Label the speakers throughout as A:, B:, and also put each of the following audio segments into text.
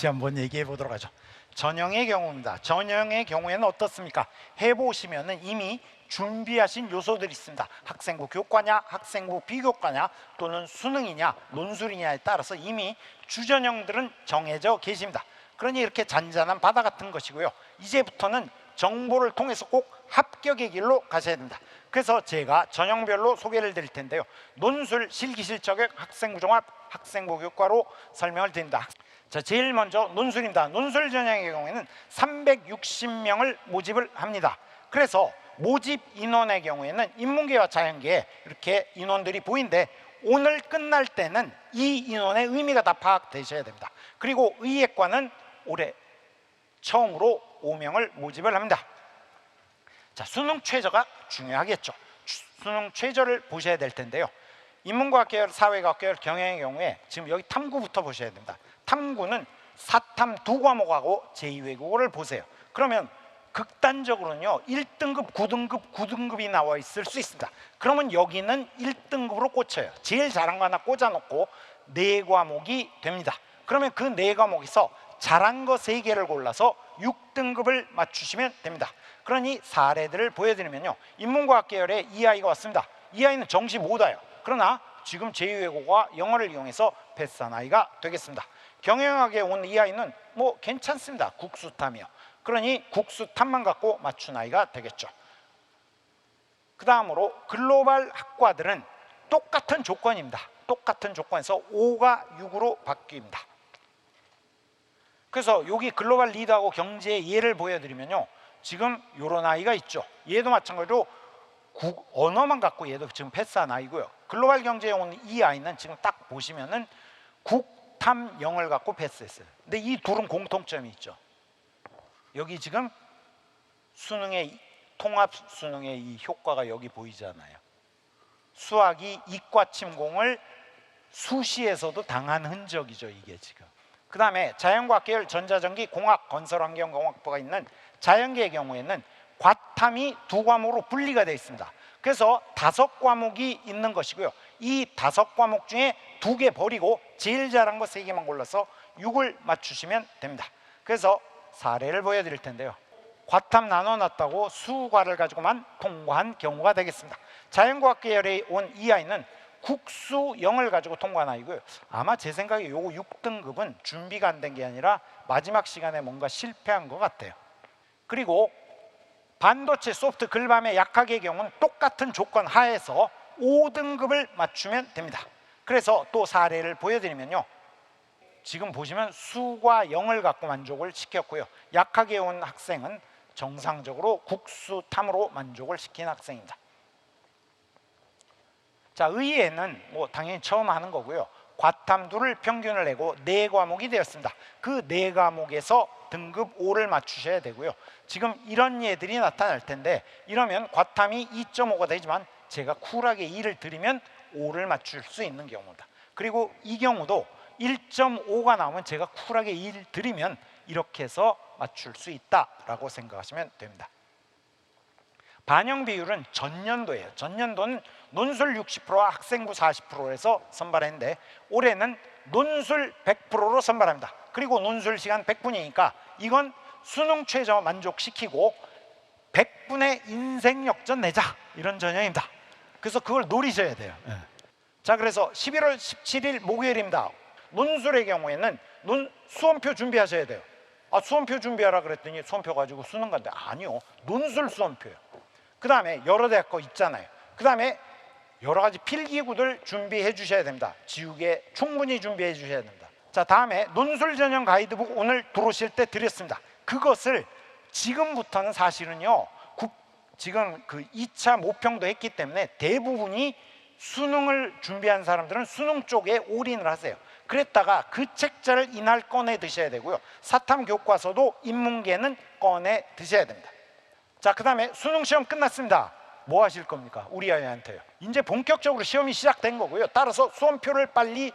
A: 다시 한번 얘기해 보도록 하죠. 전형의 경우입니다. 전형의 경우에는 어떻습니까? 해보시면은 이미 준비하신 요소들이 있습니다. 학생부 교과냐, 학생부 비교과냐, 또는 수능이냐, 논술이냐에 따라서 이미 주전형들은 정해져 계십니다. 그러니 이렇게 잔잔한 바다 같은 것이고요. 이제부터는 정보를 통해서 꼭 합격의 길로 가셔야 됩니다. 그래서 제가 전형별로 소개를 드릴 텐데요. 논술, 실기실적역, 학생부 종합, 학생부 교과로 설명을 드립니다. 자, 제일 먼저 논술입니다. 논술 전형의 경우에는 360명을 모집을 합니다. 그래서 모집 인원의 경우에는 인문계와 자연계에 이렇게 인원들이 보이는데, 오늘 끝날 때는 이 인원의 의미가 다 파악되셔야 됩니다. 그리고 의예과는 올해 처음으로 5명을 모집을 합니다. 자, 수능 최저가 중요하겠죠. 수능 최저를 보셔야 될 텐데요. 인문과학 계열, 사회과학 계열, 경영의 경우에 지금 여기 탐구부터 보셔야 됩니다. 탐구는 사탐 두 과목하고 제2외국어를 보세요. 그러면 극단적으로는요 1등급, 9등급, 9등급이 나와 있을 수 있습니다. 그러면 여기는 1등급으로 꽂혀요. 제일 잘한 거 하나 꽂아놓고 4과목이 됩니다. 그러면 그 4과목에서 잘한 거 3개를 골라서 6등급을 맞추시면 됩니다. 그러니 사례들을 보여드리면요, 인문과학 계열에 이 아이가 왔습니다. 이 아이는 정시 못 와요. 그러나 지금 제2외국어와 영어를 이용해서 패스한 아이가 되겠습니다. 경영학에 온 이 아이는 뭐 괜찮습니다. 국수탐이요. 그러니 국수탐만 갖고 맞춘 아이가 되겠죠. 그 다음으로 글로벌 학과들은 똑같은 조건입니다. 똑같은 조건에서 5가 6으로 바뀝니다. 그래서 여기 글로벌 리더하고 경제의 예를 보여드리면요, 지금 이런 아이가 있죠. 얘도 마찬가지로 언어만 갖고 얘도 지금 패스한 아이고요. 글로벌 경제에 온 이 아이는 지금 딱 보시면은 국탐 0을 갖고 패스했어요. 근데 이 둘은 공통점이 있죠. 여기 지금 수능의 통합 수능의 이 효과가 여기 보이잖아요. 수학이 이과 침공을 수시에서도 당한 흔적이죠, 이게 지금. 그 다음에 자연과학 계열, 전자전기, 공학, 건설환경공학부가 있는 자연계의 경우에는 과탐이 2과목으로 분리가 되어 있습니다. 그래서 5과목이 있는 것이고요. 이 5과목 중에 2개 버리고 제일 잘한 거 3개만 골라서 6을 맞추시면 됩니다. 그래서 사례를 보여드릴 텐데요. 과탐 나눠놨다고 수과를 가지고만 통과한 경우가 되겠습니다. 자연과학 계열에 온 이 아이는 국수 0을 가지고 통과한 아이고요. 아마 제 생각에 요거 6등급은 준비가 안 된 게 아니라 마지막 시간에 뭔가 실패한 것 같아요. 그리고 반도체, 소프트, 글밤의 약학의 경우는 똑같은 조건 하에서 5등급을 맞추면 됩니다. 그래서 또 사례를 보여드리면요, 지금 보시면 수과 0을 갖고 만족을 시켰고요. 약학에 온 학생은 정상적으로 국수탐으로 만족을 시킨 학생입니다. 자, 의예는 뭐 당연히 처음 하는 거고요. 과탐 2를 평균을 내고 4과목이 되었습니다. 그 4과목에서 등급 5를 맞추셔야 되고요. 지금 이런 예들이 나타날 텐데, 이러면 과탐이 2.5가 되지만 제가 쿨하게 2를 드리면 5를 맞출 수 있는 경우입니다. 그리고 이 경우도 1.5가 나오면 제가 쿨하게 2를 드리면 이렇게 해서 맞출 수 있다라고 생각하시면 됩니다. 반영 비율은 전년도예요. 전년도는 논술 60%와 학생부 40%에서 선발했는데, 올해는 논술 100%로 선발합니다. 그리고 논술 시간 100분이니까 이건 수능 최저 만족시키고 100분의 인생 역전 내자, 이런 전형입니다. 그래서 그걸 노리셔야 돼요. 자, 그래서 11월 17일 목요일입니다. 논술의 경우에는 수험표 준비하셔야 돼요. 아, 수험표 준비하라 그랬더니 수험표 가지고 수능 간대. 아니요, 논술 수험표요. 그 다음에 여러 대학 거 있잖아요. 그 다음에 여러 가지 필기구들 준비해 주셔야 됩니다. 지우개 충분히 준비해 주셔야 됩니다. 자, 다음에 논술 전형 가이드북 오늘 들어오실 때 드렸습니다. 그것을 지금부터는 사실은요, 지금 그 2차 모평도 했기 때문에 대부분이 수능을 준비한 사람들은 수능 쪽에 올인을 하세요. 그랬다가 그 책자를 이날 꺼내 드셔야 되고요. 사탐 교과서도 인문계는 꺼내 드셔야 됩니다. 자, 그 다음에 수능 시험 끝났습니다. 뭐 하실 겁니까? 우리 아이한테요. 이제 본격적으로 시험이 시작된 거고요. 따라서 수험표를 빨리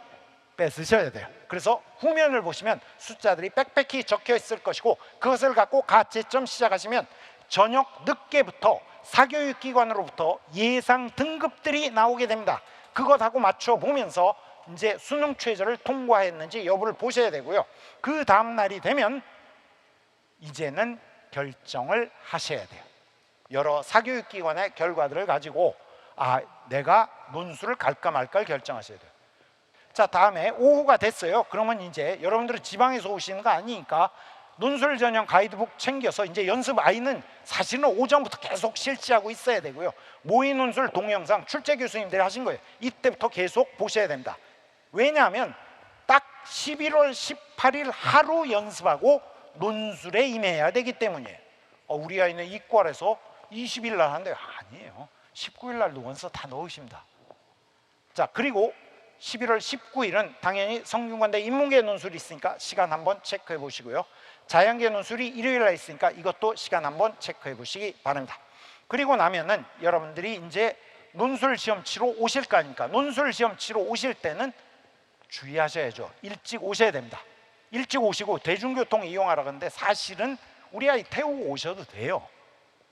A: 뺏으셔야 돼요. 그래서 후면을 보시면 숫자들이 빽빽히 적혀 있을 것이고, 그것을 갖고 가채점 시작하시면 저녁 늦게부터 사교육기관으로부터 예상 등급들이 나오게 됩니다. 그것하고 맞춰 보면서 이제 수능 최저를 통과했는지 여부를 보셔야 되고요. 그 다음 날이 되면 이제는 결정을 하셔야 돼요. 여러 사교육기관의 결과들을 가지고 내가 논술을 갈까 말까를 결정하셔야 돼요. 자, 다음에 오후가 됐어요. 그러면 이제 여러분들은 지방에서 오시는 거 아니니까 논술 전형 가이드북 챙겨서 이제 연습 아이는 사실은 오전부터 계속 실시하고 있어야 되고요. 모의 논술 동영상 출제 교수님들이 하신 거예요. 이때부터 계속 보셔야 됩니다. 왜냐하면 딱 11월 18일 하루 연습하고 논술에 임해야 되기 때문이에요. 우리 아이는 이과에서 20일 날 한대요. 아니에요. 19일 날도 원서 다 넣으십니다. 자, 그리고 11월 19일은 당연히 성균관대 인문계 논술이 있으니까 시간 한번 체크해 보시고요. 자연계 논술이 일요일 날 있으니까 이것도 시간 한번 체크해 보시기 바랍니다. 그리고 나면은 여러분들이 이제 논술 시험 치러 오실 거 아닙니까? 논술 시험 치러 오실 때는 주의하셔야죠. 일찍 오셔야 됩니다. 일찍 오시고 대중교통 이용하라 그러는데 사실은 우리 아이 태우고 오셔도 돼요.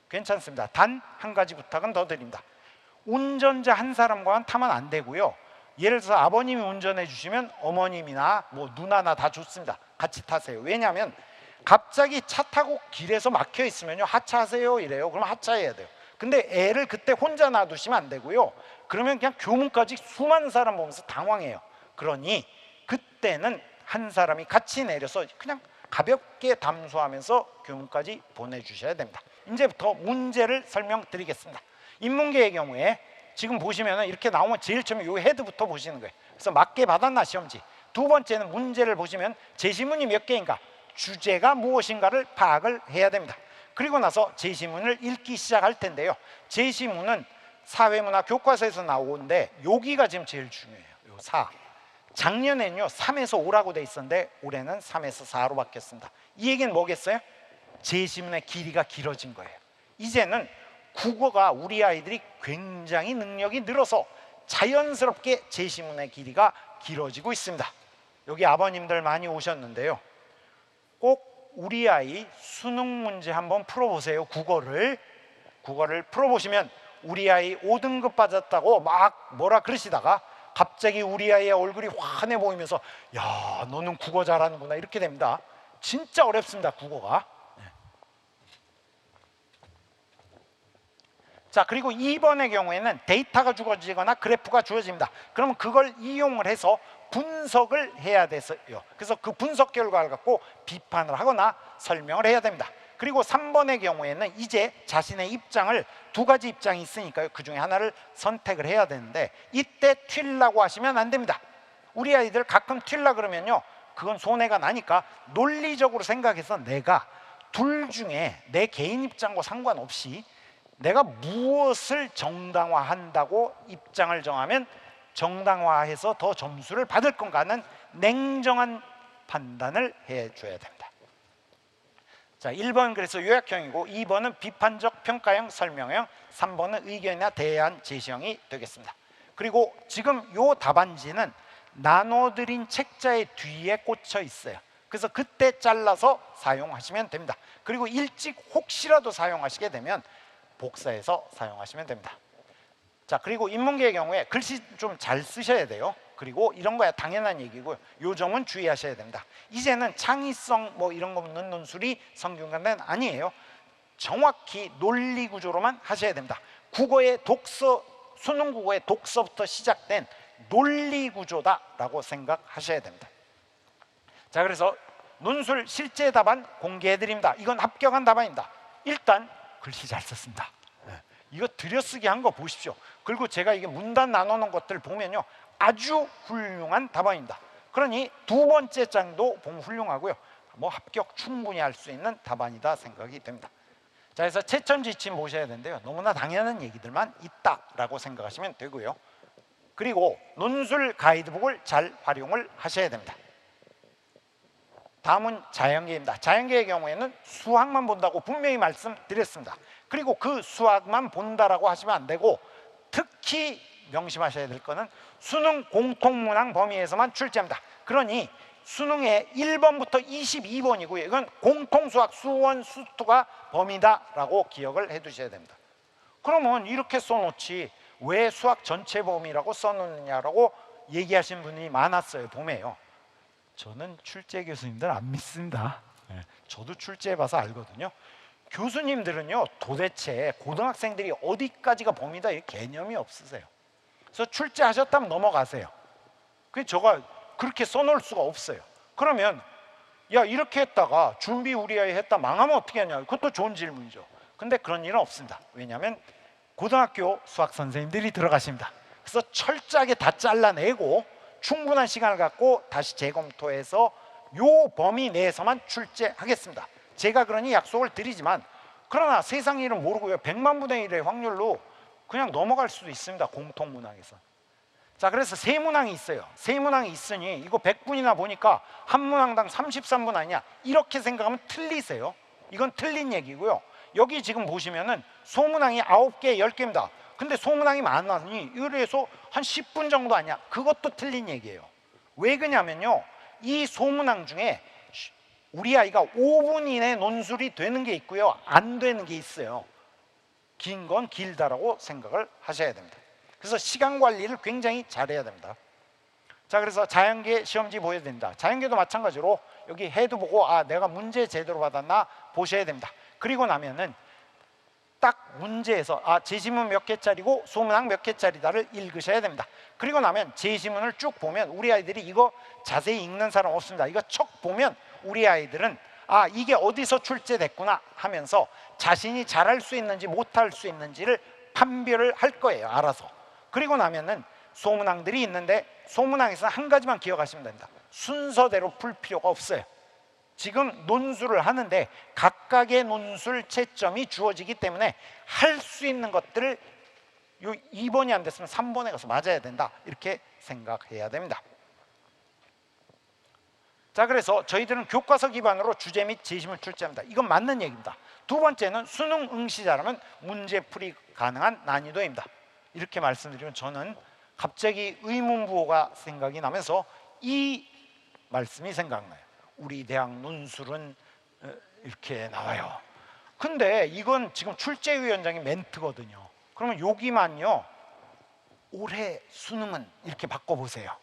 A: 괜찮습니다. 단 한 가지 부탁은 더 드립니다. 운전자 한 사람과는 타면 안 되고요. 예를 들어서 아버님이 운전해 주시면 어머님이나 뭐 누나나 다 좋습니다. 같이 타세요. 왜냐하면 갑자기 차 타고 길에서 막혀 있으면요, 하차하세요 이래요. 그럼 하차해야 돼요. 근데 애를 그때 혼자 놔두시면 안 되고요. 그러면 그냥 교문까지 수많은 사람 보면서 당황해요. 그러니 그때는 한 사람이 같이 내려서 그냥 가볍게 담소하면서 교문까지 보내주셔야 됩니다. 이제부터 문제를 설명드리겠습니다. 인문계의 경우에 지금 보시면 이렇게 나오면 제일 처음에 이 헤드부터 보시는 거예요. 그래서 맞게 받았나 시험지. 두 번째는 문제를 보시면 제시문이 몇 개인가, 주제가 무엇인가를 파악을 해야 됩니다. 그리고 나서 제시문을 읽기 시작할 텐데요. 제시문은 사회문화 교과서에서 나오는데 여기가 지금 제일 중요해요. 요 4. 작년에는요 3에서 5라고 돼 있었는데 올해는 3에서 4로 바뀌었습니다. 이 얘기는 뭐겠어요? 제시문의 길이가 길어진 거예요. 이제는 국어가 우리 아이들이 굉장히 능력이 늘어서 자연스럽게 제시문의 길이가 길어지고 있습니다. 여기 아버님들 많이 오셨는데요. 꼭 우리 아이 수능 문제 한번 풀어보세요. 국어를 풀어보시면 우리 아이 5등급 받았다고 막 뭐라 그러시다가 갑자기 우리 아이의 얼굴이 환해 보이면서 야, 너는 국어 잘하는구나 이렇게 됩니다. 진짜 어렵습니다, 국어가. 자, 그리고 2번의 경우에는 데이터가 주어지거나 그래프가 주어집니다. 그러면 그걸 이용을 해서 분석을 해야 돼서요. 그래서 그 분석 결과를 갖고 비판을 하거나 설명을 해야 됩니다. 그리고 3번의 경우에는 이제 자신의 입장을, 두 가지 입장이 있으니까요. 그 중에 하나를 선택을 해야 되는데 이때 튈라고 하시면 안 됩니다. 우리 아이들 가끔 튈라 그러면요, 그건 손해가 나니까 논리적으로 생각해서 내가 둘 중에 내 개인 입장과 상관없이 내가 무엇을 정당화한다고 입장을 정하면 정당화해서 더 점수를 받을 건가는 냉정한 판단을 해줘야 됩니다. 자, 1번 그래서 요약형이고 2번은 비판적 평가형 설명형, 3번은 의견이나 대안 제시형이 되겠습니다. 그리고 지금 요 답안지는 나눠드린 책자의 뒤에 꽂혀 있어요. 그래서 그때 잘라서 사용하시면 됩니다. 그리고 일찍 혹시라도 사용하시게 되면 복사해서 사용하시면 됩니다. 자, 그리고 인문계의 경우에 글씨 좀 잘 쓰셔야 돼요. 그리고 이런 거야 당연한 얘기고요. 요 점은 주의하셔야 됩니다. 이제는 창의성 뭐 이런 거 없는 논술이 성균관대는 아니에요. 정확히 논리 구조로만 하셔야 됩니다. 국어의 독서, 수능 국어의 독서부터 시작된 논리 구조다라고 생각하셔야 됩니다. 자, 그래서 논술 실제 답안 공개해 드립니다. 이건 합격한 답안입니다. 일단 글씨 잘 썼습니다. 이거 들여쓰기 한 거 보십시오. 그리고 제가 이게 문단 나누는 것들 보면요, 아주 훌륭한 답안입니다. 그러니 두 번째 장도 보면 훌륭하고요. 뭐 합격 충분히 할 수 있는 답안이다 생각이 됩니다. 자, 그래서 채점지침 보셔야 되는데요. 너무나 당연한 얘기들만 있다라고 생각하시면 되고요. 그리고 논술 가이드북을 잘 활용을 하셔야 됩니다. 다음은 자연계입니다. 자연계의 경우에는 수학만 본다고 분명히 말씀드렸습니다. 그리고 그 수학만 본다라고 하시면 안 되고 특히 명심하셔야 될 거는 수능 공통문항 범위에서만 출제합니다. 그러니 수능의 1번부터 22번이고요. 이건 공통수학 수원, 수투가 범위다라고 기억을 해두셔야 됩니다. 그러면 이렇게 써놓지 왜 수학 전체 범위라고 써놓느냐라고 얘기하신 분이 많았어요. 봄에요. 저는 출제 교수님들 안 믿습니다. 저도 출제해봐서 알거든요. 교수님들은요 도대체 고등학생들이 어디까지가 범위다 이 개념이 없으세요. 그래서 출제하셨다면 넘어가세요. 그 제가 그렇게 써놓을 수가 없어요. 그러면 야 이렇게 했다가 준비 우리 아이 했다 망하면 어떻게 하냐, 그것도 좋은 질문이죠. 근데 그런 일은 없습니다. 왜냐하면 고등학교 수학 선생님들이 들어가십니다. 그래서 철저하게 다 잘라내고 충분한 시간을 갖고 다시 재검토해서 요 범위 내에서만 출제하겠습니다. 제가 그러니 약속을 드리지만, 그러나 세상 일은 모르고요 100만 분의 1의 확률로 그냥 넘어갈 수도 있습니다. 공통문항에서. 자, 그래서 세 문항이 있어요. 세 문항이 있으니 이거 100분이나 보니까 한 문항당 33분 아니냐, 이렇게 생각하면 틀리세요. 이건 틀린 얘기고요. 여기 지금 보시면은 소문항이 9개, 10개입니다. 근데 소문항이 많으니 이래서 한 10분 정도 아니야, 그것도 틀린 얘기예요. 왜 그러냐면요, 이 소문항 중에 우리 아이가 5분 이내 논술이 되는 게 있고요, 안 되는 게 있어요. 긴 건 길다라고 생각을 하셔야 됩니다. 그래서 시간 관리를 굉장히 잘해야 됩니다. 자, 그래서 자연계 시험지 보여야 됩니다. 자연계도 마찬가지로 여기 해도 보고 아 내가 문제 제대로 받았나 보셔야 됩니다. 그리고 나면은 딱 문제에서 아 제시문 몇 개짜리고 소문항 몇 개짜리다를 읽으셔야 됩니다. 그리고 나면 제시문을 쭉 보면 우리 아이들이 이거 자세히 읽는 사람 없습니다. 이거 척 보면 우리 아이들은 아 이게 어디서 출제됐구나 하면서 자신이 잘할 수 있는지 못할 수 있는지를 판별을 할 거예요, 알아서. 그리고 나면은 소문항들이 있는데 소문항에서는 한 가지만 기억하시면 됩니다. 순서대로 풀 필요가 없어요. 지금 논술을 하는데 각각의 논술 채점이 주어지기 때문에 할 수 있는 것들을 요 2번이 안 됐으면 3번에 가서 맞아야 된다, 이렇게 생각해야 됩니다. 자, 그래서 저희들은 교과서 기반으로 주제 및 제시문을 출제합니다. 이건 맞는 얘기입니다. 두 번째는 수능 응시자라면 문제풀이 가능한 난이도입니다. 이렇게 말씀드리면 저는 갑자기 의문부호가 생각이 나면서 이 말씀이 생각나요. 우리 대학 논술은 이렇게 나와요. 근데 이건 지금 출제위원장의 멘트거든요. 그러면 여기만요 올해 수능은 이렇게 바꿔보세요.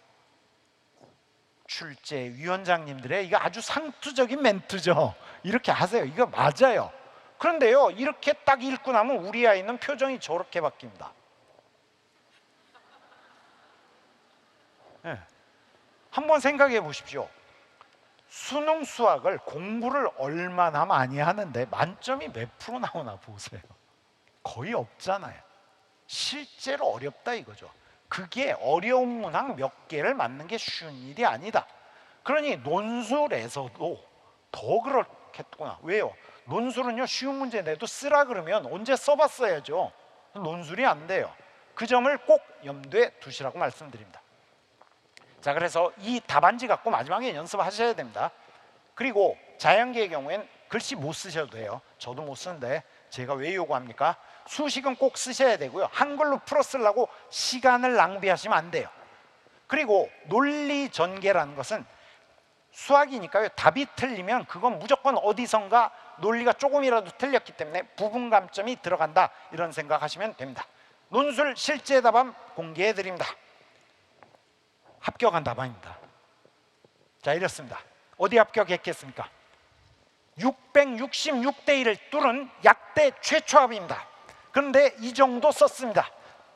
A: 출제위원장님들의 이거 아주 상투적인 멘트죠. 이렇게 하세요. 이거 맞아요. 그런데요 이렇게 딱 읽고 나면 우리 아이는 표정이 저렇게 바뀝니다. 네. 한번 생각해 보십시오. 수능 수학을 공부를 얼마나 많이 하는데 만점이 몇 프로 나오나 보세요. 거의 없잖아요. 실제로 어렵다 이거죠. 그게 어려운 문항 몇 개를 맞는 게 쉬운 일이 아니다. 그러니 논술에서도 더 그렇겠구나. 왜요? 논술은요 쉬운 문제 내도 쓰라 그러면 언제 써봤어야죠. 논술이 안 돼요. 그 점을 꼭 염두에 두시라고 말씀드립니다. 자, 그래서 이 답안지 갖고 마지막에 연습하셔야 됩니다. 그리고 자연계의 경우엔 글씨 못 쓰셔도 돼요. 저도 못 쓰는데 제가 왜 요구합니까? 수식은 꼭 쓰셔야 되고요. 한글로 풀어 쓰려고 시간을 낭비하시면 안 돼요. 그리고 논리 전개라는 것은 수학이니까요. 답이 틀리면 그건 무조건 어디선가 논리가 조금이라도 틀렸기 때문에 부분 감점이 들어간다, 이런 생각하시면 됩니다. 논술 실제 답안 공개해 드립니다. 합격한 답안입니다. 자, 이렇습니다. 어디 합격했겠습니까? 666대 1을 뚫은 약대 최초합입니다. 그런데 이 정도 썼습니다.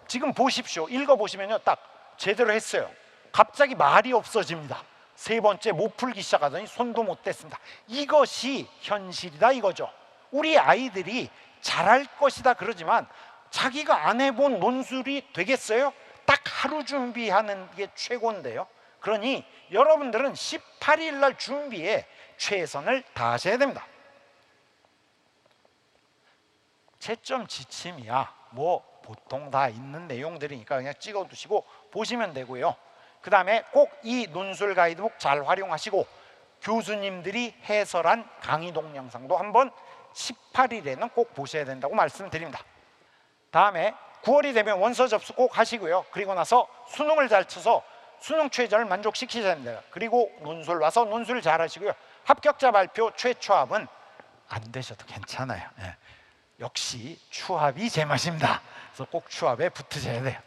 A: 지금 보십시오. 읽어보시면요 딱 제대로 했어요. 갑자기 말이 없어집니다. 세 번째 못 풀기 시작하더니 손도 못 댔습니다. 이것이 현실이다 이거죠. 우리 아이들이 잘할 것이다 그러지만 자기가 안 해본 논술이 되겠어요? 딱 하루 준비하는 게 최고인데요. 그러니 여러분들은 18일 날 준비에 최선을 다하셔야 됩니다. 채점 지침이야 뭐 보통 다 있는 내용들이니까 그냥 찍어두시고 보시면 되고요. 그 다음에 꼭 이 논술 가이드북 잘 활용하시고 교수님들이 해설한 강의 동영상도 한번 18일에는 꼭 보셔야 된다고 말씀드립니다. 다음에 9월이 되면 원서 접수 꼭 하시고요. 그리고 나서 수능을 잘 쳐서 수능 최저를 만족시키셔야 됩니다. 그리고 논술 와서 논술을 잘 하시고요. 합격자 발표 최초합은 안 되셔도 괜찮아요. 네. 역시 추합이 제맛입니다. 그래서 꼭 추합에 붙으셔야 돼요.